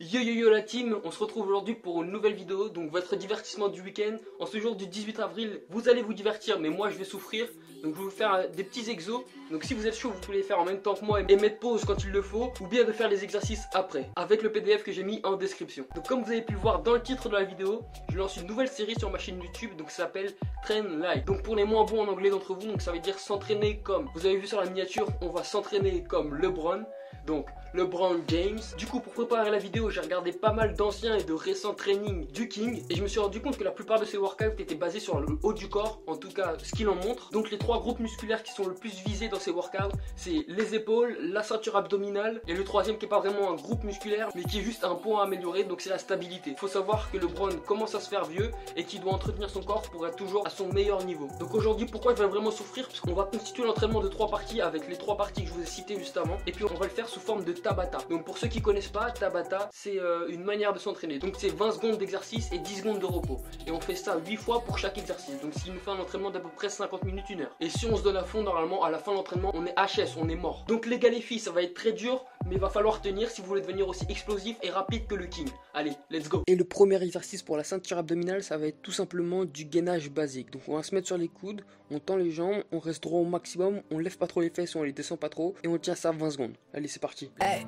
Yo yo yo la team, on se retrouve aujourd'hui pour une nouvelle vidéo, donc votre divertissement du week-end. En ce jour du 18 avril, vous allez vous divertir, mais moi je vais souffrir. Donc je vais vous faire des petits exos. Donc si vous êtes chaud, vous pouvez les faire en même temps que moi et mettre pause quand il le faut, ou bien de faire les exercices après, avec le PDF que j'ai mis en description. Donc comme vous avez pu le voir dans le titre de la vidéo, je lance une nouvelle série sur ma chaîne YouTube, donc ça s'appelle Train Like. Donc pour les moins bons en anglais d'entre vous, donc ça veut dire s'entraîner comme. Vous avez vu sur la miniature, on va s'entraîner comme LeBron. Donc LeBron James. Du coup, pour préparer la vidéo, j'ai regardé pas mal d'anciens et de récents trainings du King et je me suis rendu compte que la plupart de ces workouts étaient basés sur le haut du corps, en tout cas ce qu'il en montre. Donc les trois groupes musculaires qui sont le plus visés dans ces workouts, c'est les épaules, la ceinture abdominale et le troisième qui est pas vraiment un groupe musculaire mais qui est juste un point à améliorer, donc c'est la stabilité. Il faut savoir que LeBron commence à se faire vieux et qu'il doit entretenir son corps pour être toujours à son meilleur niveau. Donc aujourd'hui, pourquoi je vais vraiment souffrir? Parce qu'on va constituer l'entraînement de trois parties avec les trois parties que je vous ai citées juste avant et puis on va le faire sous forme de Tabata. Donc pour ceux qui connaissent pas, Tabata c'est une manière de s'entraîner. Donc c'est 20 secondes d'exercice et 10 secondes de repos. Et on fait ça 8 fois pour chaque exercice. Donc ce qui nous fait un entraînement d'à peu près 50 minutes, 1 heure. Et si on se donne à fond, normalement à la fin de l'entraînement, on est HS, on est mort. Donc les gars les filles, ça va être très dur, mais il va falloir tenir si vous voulez devenir aussi explosif et rapide que le King. Allez, let's go. Et le premier exercice pour la ceinture abdominale, ça va être tout simplement du gainage basique. Donc on va se mettre sur les coudes, on tend les jambes, on reste droit au maximum, on lève pas trop les fesses, on les descend pas trop et on tient ça 20 secondes. Allez, c'est parti. Hey,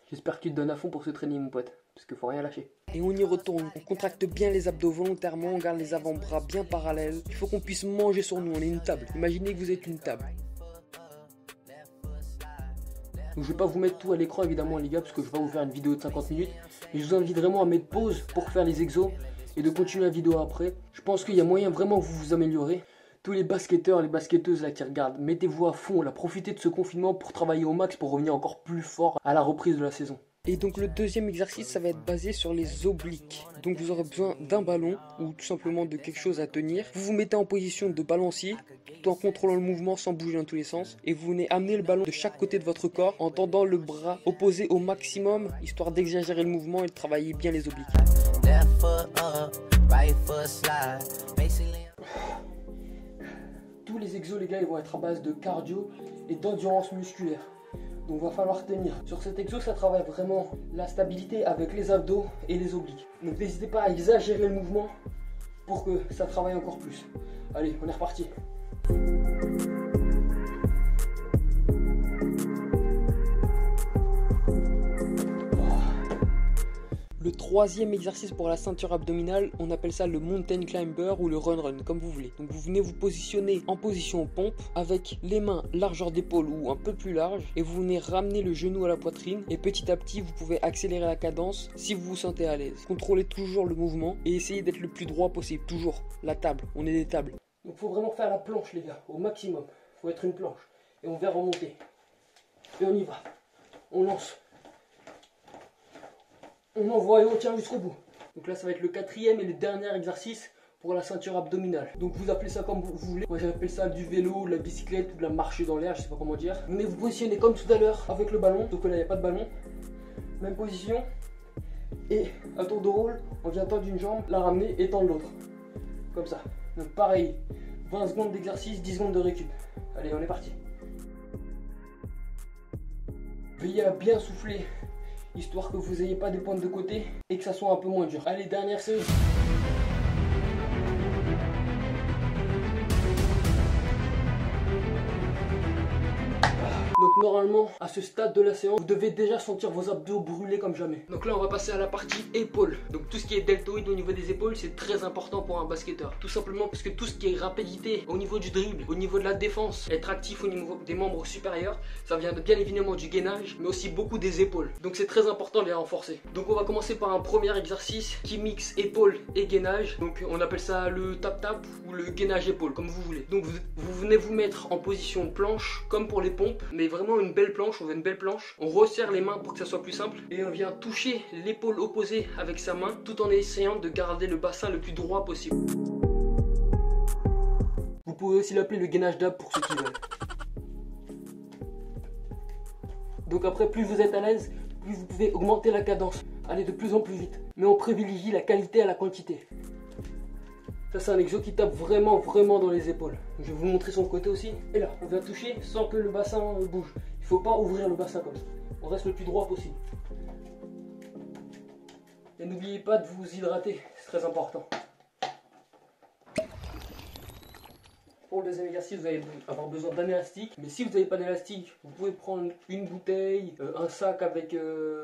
j'espère que tu te donnes à fond pour ce training mon pote, parce qu'il faut rien lâcher. Et on y retourne, on contracte bien les abdos volontairement, on garde les avant-bras bien parallèles. Il faut qu'on puisse manger sur nous, on est une table. Imaginez que vous êtes une table. Donc je vais pas vous mettre tout à l'écran évidemment les gars, parce que je vais vous faire une vidéo de 50 minutes. Et je vous invite vraiment à mettre pause pour faire les exos et de continuer la vidéo après. Je pense qu'il y a moyen vraiment que vous vous améliorez. Tous les basketteurs, les basketteuses là qui regardent, mettez-vous à fond là, profitez de ce confinement pour travailler au max pour revenir encore plus fort à la reprise de la saison. Et donc le deuxième exercice, ça va être basé sur les obliques. Donc vous aurez besoin d'un ballon ou tout simplement de quelque chose à tenir. Vous vous mettez en position de balancier tout en contrôlant le mouvement sans bouger dans tous les sens. Et vous venez amener le ballon de chaque côté de votre corps en tendant le bras opposé au maximum, histoire d'exagérer le mouvement et de travailler bien les obliques. Tous les exos les gars, ils vont être à base de cardio et d'endurance musculaire. Donc va falloir tenir. Sur cet exo, ça travaille vraiment la stabilité avec les abdos et les obliques. Donc n'hésitez pas à exagérer le mouvement pour que ça travaille encore plus. Allez, on est reparti. Le troisième exercice pour la ceinture abdominale, on appelle ça le mountain climber ou le run, comme vous voulez. Donc vous venez vous positionner en position pompe avec les mains largeur d'épaule ou un peu plus large et vous venez ramener le genou à la poitrine et petit à petit vous pouvez accélérer la cadence si vous vous sentez à l'aise. Contrôlez toujours le mouvement et essayez d'être le plus droit possible. Toujours la table, on est des tables. Donc il faut vraiment faire la planche les gars, au maximum. Il faut être une planche et on va remonter. Et on y va, on lance. On envoie et on tient jusqu'au bout. Donc là ça va être le quatrième et le dernier exercice pour la ceinture abdominale. Donc vous appelez ça comme vous voulez. Moi j'appelle ça du vélo, de la bicyclette ou de la marche dans l'air, je sais pas comment dire. Vous venez vous positionner comme tout à l'heure avec le ballon. Donc là il n'y a pas de ballon. Même position. Et à tour de rôle, on vient tendre une jambe, la ramener et tendre l'autre. Comme ça. Donc pareil, 20 secondes d'exercice, 10 secondes de récup. Allez, on est parti. Veillez à bien souffler, histoire que vous n'ayez pas des pointes de côté et que ça soit un peu moins dur. Allez, dernière série. Donc normalement, à ce stade de la séance, vous devez déjà sentir vos abdos brûler comme jamais. Donc là, on va passer à la partie épaules. Donc tout ce qui est deltoïde au niveau des épaules, c'est très important pour un basketteur. Tout simplement parce que tout ce qui est rapidité au niveau du dribble, au niveau de la défense, être actif au niveau des membres supérieurs, ça vient bien évidemment du gainage, mais aussi beaucoup des épaules. Donc c'est très important de les renforcer. Donc on va commencer par un premier exercice qui mixe épaules et gainage. Donc on appelle ça le tap-tap ou le gainage épaule, comme vous voulez. Donc vous venez vous mettre en position planche, comme pour les pompes, mais vraiment une belle planche, on veut une belle planche. On resserre les mains pour que ça soit plus simple et on vient toucher l'épaule opposée avec sa main tout en essayant de garder le bassin le plus droit possible. Vous pouvez aussi l'appeler le gainage d'ab pour ceux qui veulent. Donc après, plus vous êtes à l'aise, plus vous pouvez augmenter la cadence, aller de plus en plus vite. Mais on privilégie la qualité à la quantité. Ça c'est un exo qui tape vraiment dans les épaules. Je vais vous montrer son côté aussi. Et là, on vient toucher sans que le bassin bouge. Il ne faut pas ouvrir le bassin comme ça. on reste le plus droit possible. Et n'oubliez pas de vous hydrater, c'est très important. Pour le deuxième exercice, vous allez avoir besoin d'un élastique. Mais si vous n'avez pas d'élastique, vous pouvez prendre une bouteille, un sac avec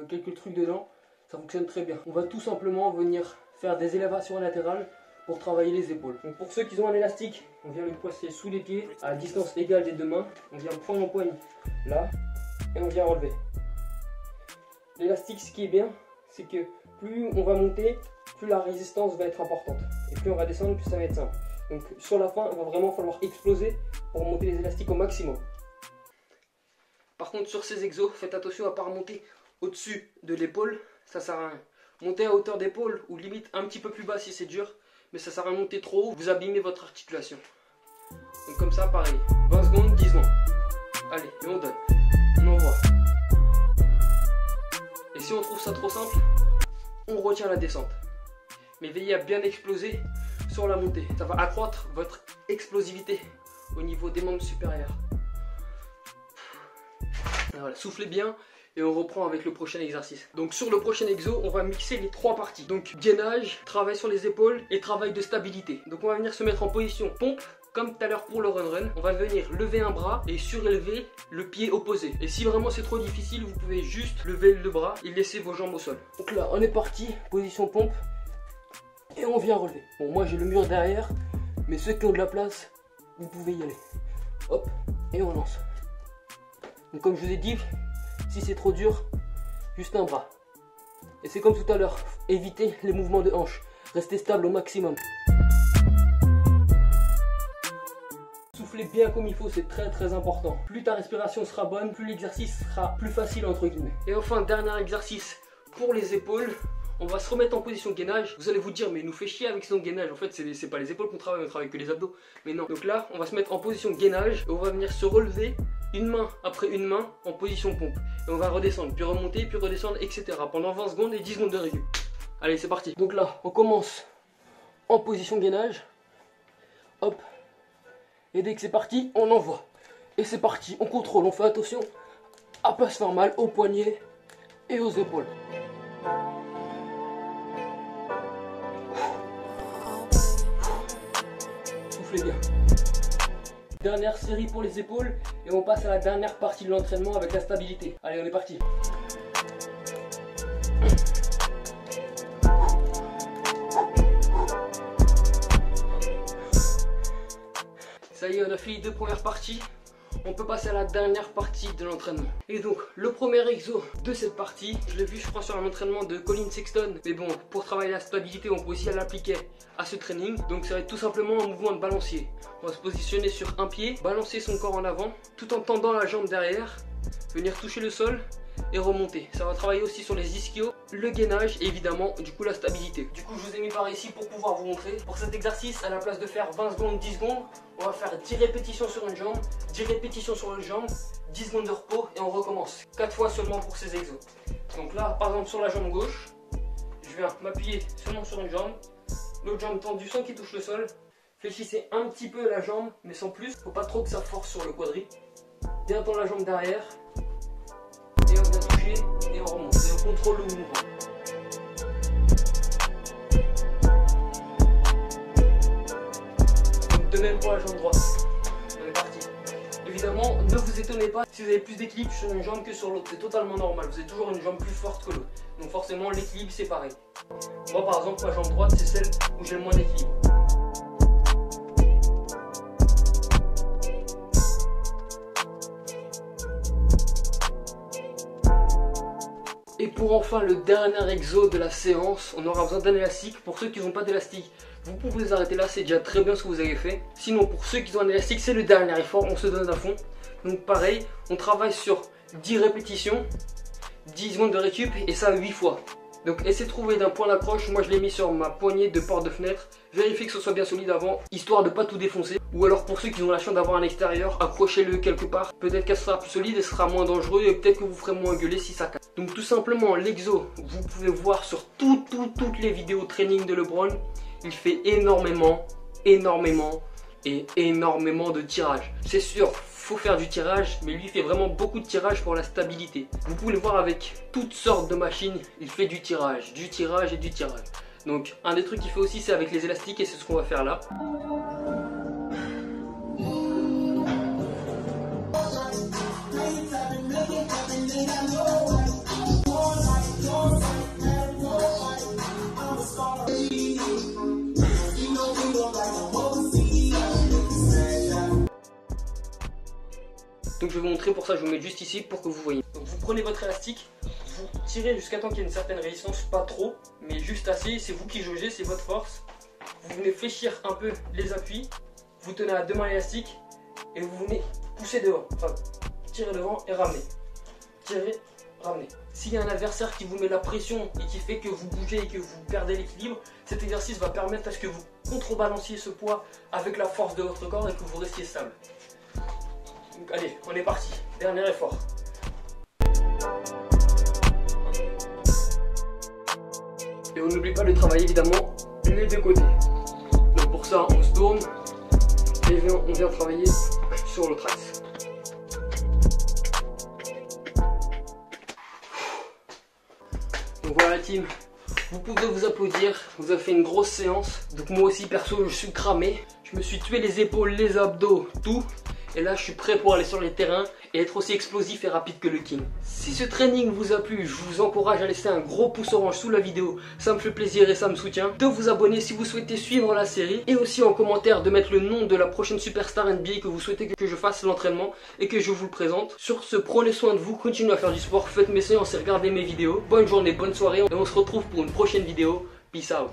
quelques trucs dedans. Ça fonctionne très bien. On va tout simplement venir faire des élévations latérales pour travailler les épaules. Donc pour ceux qui ont un élastique, on vient le placer sous les pieds à distance égale des deux mains. On vient prendre en poigne là et on vient relever. L'élastique, ce qui est bien, c'est que plus on va monter, plus la résistance va être importante. Et plus on va descendre, plus ça va être simple. Donc sur la fin, il va vraiment falloir exploser pour monter les élastiques au maximum. Par contre, sur ces exos, faites attention à ne pas remonter au-dessus de l'épaule, ça sert à rien. Montez à hauteur d'épaule ou limite un petit peu plus bas si c'est dur, mais ça sert à rien de monter trop haut, vous abîmez votre articulation. Donc comme ça, pareil, 20 secondes, 10 secondes. Allez, et on donne, on envoie. Et si on trouve ça trop simple, on retient la descente. Mais veillez à bien exploser sur la montée. Ça va accroître votre explosivité au niveau des membres supérieurs. Voilà, soufflez bien et on reprend avec le prochain exercice. Donc sur le prochain exo, on va mixer les trois parties. Donc gainage, travail sur les épaules et travail de stabilité. Donc on va venir se mettre en position pompe. Comme tout à l'heure pour le run, on va venir lever un bras et surélever le pied opposé. Et si vraiment c'est trop difficile, vous pouvez juste lever le bras et laisser vos jambes au sol. Donc là, on est parti, position pompe. Et on vient relever. Bon, moi j'ai le mur derrière, mais ceux qui ont de la place, vous pouvez y aller. Hop, et on lance. Donc comme je vous ai dit, si c'est trop dur, juste un bras. Et c'est comme tout à l'heure, évitez les mouvements de hanche. Restez stable au maximum. Soufflez bien comme il faut, c'est très important. Plus ta respiration sera bonne, plus l'exercice sera plus facile entre guillemets. Et enfin, dernier exercice pour les épaules. On va se remettre en position gainage. Vous allez vous dire, mais il nous fait chier avec son gainage. En fait, c'est pas les épaules qu'on travaille, on travaille que les abdos. Mais non. Donc là, on va se mettre en position gainage et on va venir se relever une main après une main en position pompe. Et on va redescendre, puis remonter, puis redescendre, etc. pendant 20 secondes et 10 secondes de récup. Allez, c'est parti. Donc là, on commence en position gainage. Hop. Et dès que c'est parti, on envoie. Et c'est parti, on contrôle, on fait attention à pas se faire mal aux poignets et aux épaules. Soufflez bien. Dernière série pour les épaules et on passe à la dernière partie de l'entraînement avec la stabilité. Allez, on est parti. Ça y est, on a fait les deux premières parties. On peut passer à la dernière partie de l'entraînement. Et donc, le premier exo de cette partie, je l'ai vu, je crois, sur un entraînement de Colin Sexton. Mais bon, pour travailler la stabilité, on peut aussi l'appliquer à ce training. Donc, ça va être tout simplement un mouvement de balancier. On va se positionner sur un pied, balancer son corps en avant, tout en tendant la jambe derrière, venir toucher le sol et remonter. Ça va travailler aussi sur les ischios, le gainage et évidemment du coup la stabilité. Du coup je vous ai mis par ici pour pouvoir vous montrer. Pour cet exercice, à la place de faire 20 secondes, 10 secondes, on va faire 10 répétitions sur une jambe, 10 répétitions sur l'autre jambe, 10 secondes de repos et on recommence. 4 fois seulement pour ces exos. Donc là par exemple sur la jambe gauche, je viens m'appuyer seulement sur une jambe, l'autre jambe tendue sans qu'il touche le sol. Fléchissez un petit peu la jambe mais sans plus, faut pas trop que ça force sur le quadri. Bien tendre la jambe derrière. Et on vient toucher et on remonte. Et on contrôle le mouvement. Donc de même pour la jambe droite. On est parti. Évidemment, ne vous étonnez pas si vous avez plus d'équilibre sur une jambe que sur l'autre. C'est totalement normal. Vous avez toujours une jambe plus forte que l'autre. Donc forcément, l'équilibre c'est pareil. Moi par exemple, ma jambe droite c'est celle où j'ai le moins d'équilibre. Et pour enfin le dernier exo de la séance, on aura besoin d'un élastique. Pour ceux qui n'ont pas d'élastique, vous pouvez vous arrêter là, c'est déjà très bien ce que vous avez fait. Sinon pour ceux qui ont un élastique, c'est le dernier effort, on se donne à fond. Donc pareil, on travaille sur 10 répétitions, 10 secondes de récup et ça 8 fois. Donc essayez de trouver d'un point d'accroche, moi je l'ai mis sur ma poignée de porte de fenêtre. Vérifiez que ce soit bien solide avant, histoire de pas tout défoncer. Ou alors pour ceux qui ont la chance d'avoir un extérieur, accrochez-le quelque part. Peut-être qu'elle sera plus solide et sera moins dangereux et peut-être que vous ferez moins gueuler si ça casse. Donc tout simplement l'exo, vous pouvez voir sur toutes les vidéos training de LeBron. Il fait énormément de tirage. C'est sûr, faut faire du tirage, mais lui il fait vraiment beaucoup de tirage pour la stabilité. Vous pouvez le voir avec toutes sortes de machines, il fait du tirage et du tirage. Donc un des trucs qu'il fait aussi c'est avec les élastiques et c'est ce qu'on va faire là. Donc je vais vous montrer, pour ça je vous mets juste ici pour que vous voyez. Donc vous prenez votre élastique, vous tirez jusqu'à temps qu'il y ait une certaine résistance, pas trop, mais juste assez, c'est vous qui jaugez, c'est votre force. Vous venez fléchir un peu les appuis, vous tenez à deux mains l'élastique et vous venez pousser devant, enfin tirer devant et ramener. Tirer, ramener. S'il y a un adversaire qui vous met la pression et qui fait que vous bougez et que vous perdez l'équilibre, cet exercice va permettre à ce que vous contrebalanciez ce poids avec la force de votre corps et que vous restiez stable. Donc allez, on est parti. Dernier effort. Et on n'oublie pas de travailler évidemment les deux côtés. Donc pour ça, on se tourne et on vient travailler sur l'autre axe. Donc voilà la team, vous pouvez vous applaudir, vous avez fait une grosse séance. Donc moi aussi perso je suis cramé, je me suis tué les épaules, les abdos, tout. Et là je suis prêt pour aller sur les terrains et être aussi explosif et rapide que le King. Si ce training vous a plu, je vous encourage à laisser un gros pouce orange sous la vidéo. Ça me fait plaisir et ça me soutient. De vous abonner si vous souhaitez suivre la série. Et aussi en commentaire de mettre le nom de la prochaine superstar NBA que vous souhaitez que je fasse l'entraînement et que je vous le présente. Sur ce, prenez soin de vous, continuez à faire du sport, faites mes séances et regardez mes vidéos. Bonne journée, bonne soirée et on se retrouve pour une prochaine vidéo. Peace out.